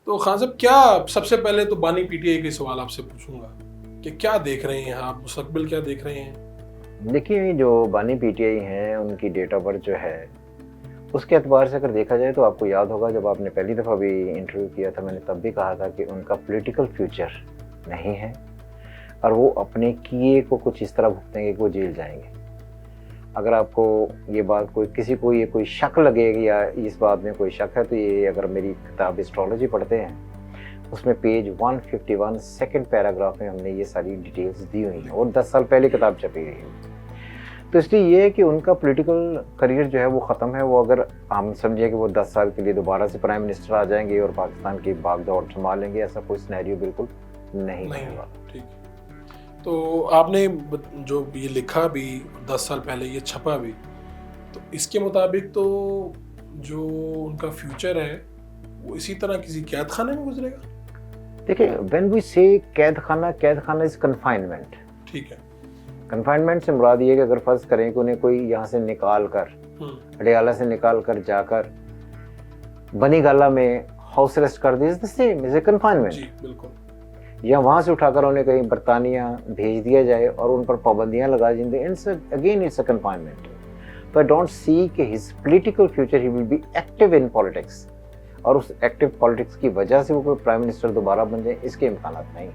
तो खान साहब, क्या सबसे पहले तो बानी पीटीआई के सवाल आपसे पूछूंगा कि क्या देख रहे हैं आप, मुस्तकबिल क्या देख रहे हैं? देखिए, जो बानी पीटीआई हैं उनकी डेट ऑफ बर्थ जो है उसके एतबार से अगर देखा जाए तो आपको याद होगा जब आपने पहली दफ़ा भी इंटरव्यू किया था, मैंने तब भी कहा था कि उनका पॉलिटिकल फ्यूचर नहीं है और वो अपने किए को कुछ इस तरह भुगतेंगे कि वो जेल जाएंगे। अगर आपको ये बात किसी को ये कोई शक लगेगी या इस बात में कोई शक है तो ये अगर मेरी किताब एस्ट्रोलॉजी पढ़ते हैं उसमें पेज 151 सेकंड पैराग्राफ में हमने ये सारी डिटेल्स दी हुई हैं और 10 साल पहले किताब छपी हुई है। तो इसलिए ये है कि उनका पॉलिटिकल करियर जो है वो ख़त्म है। वो अगर हम समझें कि वो 10 साल के लिए दोबारा से प्राइम मिनिस्टर आ जाएंगे और पाकिस्तान की भागदौड़ संभालेंगे, ऐसा कोई सिनेरियो बिल्कुल नहीं होगा। ठीक। तो आपने जो ये लिखा भी 10 साल पहले, ये छपा भी, तो इसके मुताबिक तो जो उनका फ्यूचर है वो इसी तरह किसी कैद खाने में गुजरेगा। देखिए, व्हेन वी से कैद खाना इज कन्फाइनमेंट। ठीक है। कन्फाइनमेंट से मुराद ये कि अगर फर्ज करें कि उन्हें कोई यहाँ से निकाल कर, अडियाला से निकाल कर जाकर बनी गाला में हाउस अरेस्ट कर दी, the same is a confinement. जी बिल्कुल। या वहाँ से उठाकर उन्हें कहीं बरतानिया भेज दिया जाए और उन पर पाबंदियाँ लगा दी, अगेन इट्स अ कन्फाइनमेंट। तो आई डोंट सी कि his political future he will be active in politics और उस एक्टिव पॉलिटिक्स की वजह से वो कोई प्राइम मिनिस्टर दोबारा बन जाए, इसके इम्कान नहीं।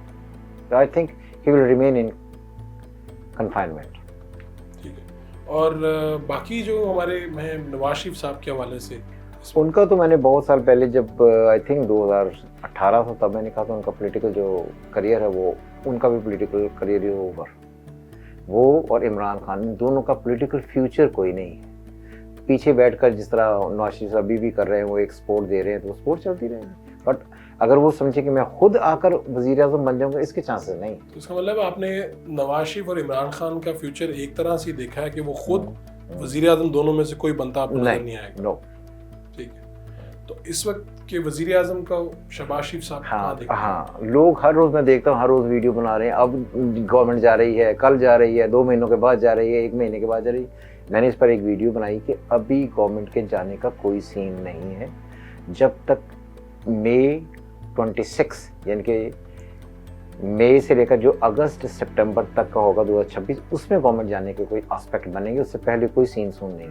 तो I think he will remain in confinement. ठीक है। और बाकी जो हमारे नवाज शरीफ साहब के हवाले से, उनका तो मैंने बहुत साल पहले जब आई थिंक 2018 था तब मैंने कहा था उनका पॉलिटिकल जो करियर है वो, उनका भी पॉलिटिकल करियर इज ओवर। वो और इमरान खान दोनों का पॉलिटिकल फ्यूचर कोई नहीं है। पीछे बैठकर जिस तरह नवाज शरीफ अभी भी कर रहे हैं, वो एक सपोर्ट दे रहे हैं, तो वो सपोर्ट चलती रहेगी। बट अगर वो समझे कि मैं खुद आकर वज़ीर आज़म बन जाऊंगा, इसके चांसेस नहीं। तो इसका मतलब आपने नवाज शरीफ और इमरान खान का फ्यूचर एक तरह से देखा है कि वो खुद वज़ीर आज़म दोनों में से कोई बनता आपको नजर नहीं आएगा। नो। ठीक है। तो इस वक्त के वज़ीर आज़म का शहबाज शरीफ साहब कहाँ देखते हैं? हाँ, लोग हर रोज़ मैं देखता हूँ, हर रोज़ वीडियो बना रहे हैं। अब गवर्नमेंट जा रही है, कल जा रही है, 2 महीनों के बाद जा रही है, 1 महीने के बाद जा रही है। मैंने इस पर एक वीडियो बनाई कि अभी गवर्नमेंट के जाने का कोई सीन नहीं है। जब तक मई 26 यानी कि मई से लेकर जो अगस्त सितंबर तक का होगा 2026, उसमें गवर्नमेंट जाने के कोई एस्पेक्ट बनेंगे, उससे पहले कोई सीन सुन नहीं।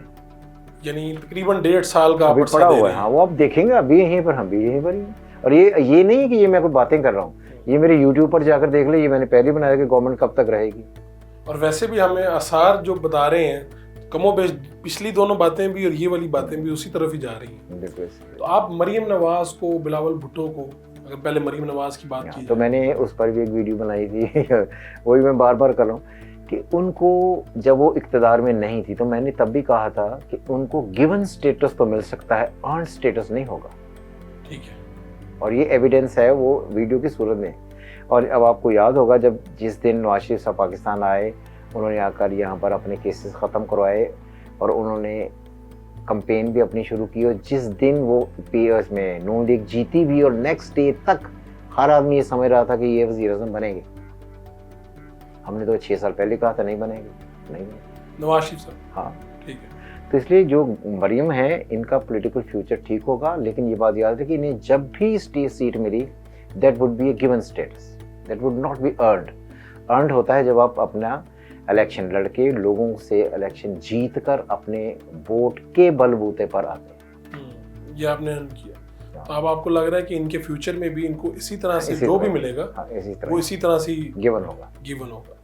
यानी तकरीबन 1.5 साल का अभी पड़ा हुआ है। हाँ, वो आप देखेंगे, अभी यहीं पर, हम भी यहीं पर ही। और ये नहीं कि ये मैं कोई बातें कर रहा हूँ, ये मेरे यूट्यूब पर जाकर देख ले, ये मैंने पहले बनाया कि गवर्नमेंट कब तक रहेगी। और वैसे भी हमें आसार जो बता रहे हैं, कमोबेश पिछली दोनों बातें भी और ये वाली बातें भी उसी तरफ ही जा रही हैं। तो आप मरीम नवाज को, बिलावल भुट्टो को, अगर पहले मरीम नवाज की बात की तो मैंने उस पर भी एक वीडियो बनाई थी वही मैं बार बार कर रहा हूँ कि उनको जब वो इक़्तिदार में नहीं थी तो मैंने तब भी कहा था कि उनको गिवन स्टेटस तो मिल सकता है, अर्न स्टेटस नहीं होगा। ठीक है। और ये एविडेंस है वो वीडियो की सूरत में। और अब आपको याद होगा जब जिस दिन नवाज शरीफ साहब पाकिस्तान आए, उन्होंने आकर यहाँ पर अपने केसेस ख़त्म करवाए और उन्होंने कंपेन भी अपनी शुरू की। और जिस दिन वो पीएस में नून लीग जीती भी और नेक्स्ट डे तक हर आदमी ये समझ रहा था कि ये वज़ीर आज़म बनेंगे। हमने तो 6 साल पहले कहा था नहीं बनेंगे, नहीं बनेंगे नवाज शरीफ साहब। हाँ, ठीक है। तो इसलिए जो मरीम है इनका पॉलिटिकल फ्यूचर ठीक होगा, लेकिन ये बात याद है कि इन्हें जब भी स्टेट सीट मिली, that would be a given status, that would not be earned. Earned होता है जब आप अपना इलेक्शन लड़के, लोगों से इलेक्शन जीत कर अपने वोट के बलबूते पर आते हैं। ये आपने किया। तो अब आपको लग रहा है कि इनके फ्यूचर में भी इनको इसी तरह से जो भी मिलेगा, वो इसी तरह से गिवन होगा।